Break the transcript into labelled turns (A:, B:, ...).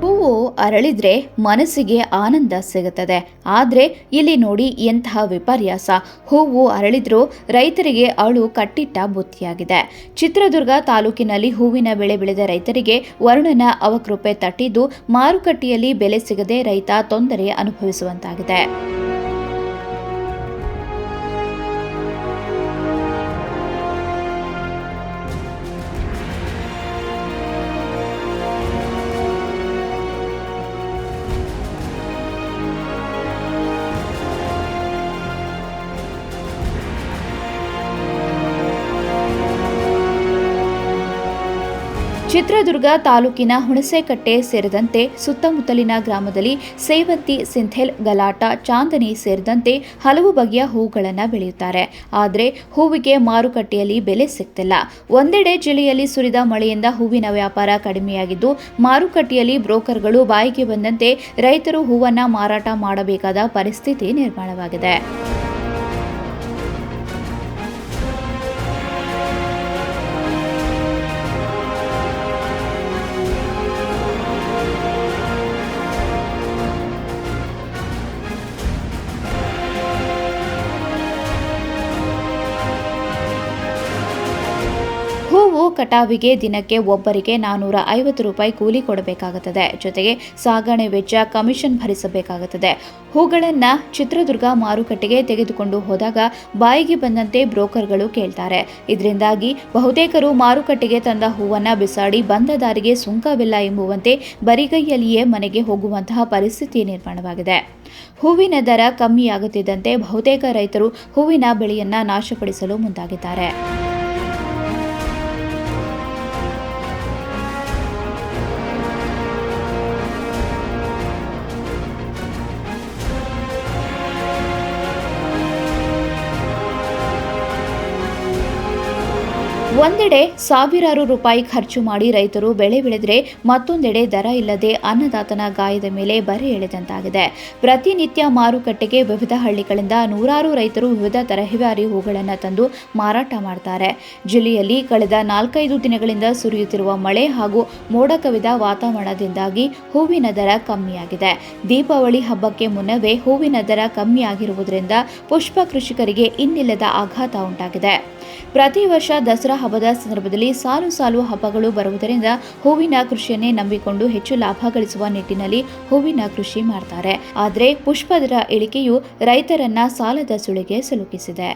A: ಹೂವು ಅರಳಿದ್ರೆ ಮನಸ್ಸಿಗೆ ಆನಂದ ಸಿಗುತ್ತದೆ. ಆದ್ರೆ ಇಲ್ಲಿ ನೋಡಿ ಎಂತಹ ವಿಪರ್ಯಾಸ. ಹೂವು ಅರಳಿದ್ರೂ ರೈತರಿಗೆ ಅಳು ಕಟ್ಟಿಟ್ಟ ಬುತ್ತಿಯಾಗಿದೆ. ಚಿತ್ರದುರ್ಗ ತಾಲೂಕಿನಲ್ಲಿ ಹೂವಿನ ಬೆಳೆ ಬೆಳೆದ ರೈತರಿಗೆ ವರುಣನ ಅವಕೃಪೆ ತಟ್ಟಿದ್ದು ಮಾರುಕಟ್ಟೆಯಲ್ಲಿ ಬೆಲೆ ಸಿಗದೆ ರೈತ ತೊಂದರೆ ಅನುಭವಿಸುವಂತಾಗಿದೆ. ಚಿತ್ರದುರ್ಗ ತಾಲೂಕಿನ ಹುಣಸೇಕಟ್ಟೆ ಸೇರಿದಂತೆ ಸುತ್ತಮುತ್ತಲಿನ ಗ್ರಾಮದಲ್ಲಿ ಸೇವಂತಿ, ಸಿಂಥೆಲ್, ಗಲಾಟ, ಚಾಂದನಿ ಸೇರಿದಂತೆ ಹಲವು ಬಗೆಯ ಹೂಗಳನ್ನು ಬೆಳೆಯುತ್ತಾರೆ. ಆದರೆ ಹೂವಿಗೆ ಮಾರುಕಟ್ಟೆಯಲ್ಲಿ ಬೆಲೆ ಸಿಗ್ತಿಲ್ಲ. ಒಂದೆಡೆ ಜಿಲ್ಲೆಯಲ್ಲಿ ಸುರಿದ ಮಳೆಯಿಂದ ಹೂವಿನ ವ್ಯಾಪಾರ ಕಡಿಮೆಯಾಗಿದ್ದು, ಮಾರುಕಟ್ಟೆಯಲ್ಲಿ ಬ್ರೋಕರ್ಗಳು ಬಾಯಿಗೆ ಬಂದಂತೆ ರೈತರು ಹೂವನ್ನು ಮಾರಾಟ ಮಾಡಬೇಕಾದ ಪರಿಸ್ಥಿತಿ ನಿರ್ಮಾಣವಾಗಿದೆ. ಹೂವು ಕಟಾವಿಗೆ ದಿನಕ್ಕೆ ಒಬ್ಬರಿಗೆ 450 ರೂಪಾಯಿ ಕೂಲಿ ಕೊಡಬೇಕಾಗುತ್ತದೆ. ಜೊತೆಗೆ ಸಾಗಣೆ ವೆಚ್ಚ, ಕಮಿಷನ್ ಭರಿಸಬೇಕಾಗುತ್ತದೆ. ಹೂಗಳನ್ನು ಚಿತ್ರದುರ್ಗ ಮಾರುಕಟ್ಟೆಗೆ ತೆಗೆದುಕೊಂಡು ಹೋದಾಗ ಬಾಯಿಗೆ ಬಂದಂತೆ ಬ್ರೋಕರ್ಗಳು ಕೇಳ್ತಾರೆ. ಇದರಿಂದಾಗಿ ಬಹುತೇಕರು ಮಾರುಕಟ್ಟೆಗೆ ತಂದ ಹೂವನ್ನು ಬಿಸಾಡಿ ಬಂದ ದಾರಿಗೆ ಸುಂಕವಿಲ್ಲ ಎಂಬುವಂತೆ ಬರಿಗೈಯಲ್ಲಿಯೇ ಮನೆಗೆ ಹೋಗುವಂತಹ ಪರಿಸ್ಥಿತಿ ನಿರ್ಮಾಣವಾಗಿದೆ. ಹೂವಿನ ದರ ಕಮ್ಮಿಯಾಗುತ್ತಿದ್ದಂತೆ ಬಹುತೇಕ ರೈತರು ಹೂವಿನ ಬೆಳೆಯನ್ನ ನಾಶಪಡಿಸಲು ಮುಂದಾಗಿದ್ದಾರೆ. ಒಂದೆಡೆ ಸಾವಿರಾರು ರೂಪಾಯಿ ಖರ್ಚು ಮಾಡಿ ರೈತರು ಬೆಳೆ ಬೆಳೆದರೆ ಮತ್ತೊಂದೆಡೆ ದರ ಇಲ್ಲದೆ ಅನ್ನದಾತನ ಗಾಯದ ಮೇಲೆ ಬರೆ ಎಳೆದಂತಾಗಿದೆ. ಪ್ರತಿನಿತ್ಯ ಮಾರುಕಟ್ಟೆಗೆ ವಿವಿಧ ಹಳ್ಳಿಗಳಿಂದ ನೂರಾರು ರೈತರು ವಿವಿಧ ತರಹೇವಾರಿ ಹೂಗಳನ್ನು ತಂದು ಮಾರಾಟ ಮಾಡ್ತಾರೆ. ಜಿಲ್ಲೆಯಲ್ಲಿ ಕಳೆದ 4-5 ದಿನಗಳಿಂದ ಸುರಿಯುತ್ತಿರುವ ಮಳೆ ಹಾಗೂ ಮೋಡ ಕವಿದ ವಾತಾವರಣದಿಂದಾಗಿ ಹೂವಿನ ದರ ಕಮ್ಮಿಯಾಗಿದೆ. ದೀಪಾವಳಿ ಹಬ್ಬಕ್ಕೆ ಮುನ್ನವೇ ಹೂವಿನ ದರ ಕಮ್ಮಿಯಾಗಿರುವುದರಿಂದ ಪುಷ್ಪ ಕೃಷಿಕರಿಗೆ ಇನ್ನಿಲ್ಲದ ಆಘಾತ ಉಂಟಾಗಿದೆ. ಪ್ರತಿ ವರ್ಷ ದಸರಾ ಹಬ್ಬದ ಸಂದರ್ಭದಲ್ಲಿ ಸಾಲು ಸಾಲು ಹಬ್ಬಗಳು ಬರುವುದರಿಂದ ಹೂವಿನ ಕೃಷಿಯನ್ನೇ ನಂಬಿಕೊಂಡು ಹೆಚ್ಚು ಲಾಭ ಗಳಿಸುವ ನಿಟ್ಟಿನಲ್ಲಿ ಹೂವಿನ ಕೃಷಿ ಮಾಡ್ತಾರೆ. ಆದರೆ ಪುಷ್ಪದರ ಇಳಿಕೆಯು ರೈತರನ್ನ ಸಾಲದ ಸುಳಿಗೆ ಸಿಲುಕಿಸಿದೆ.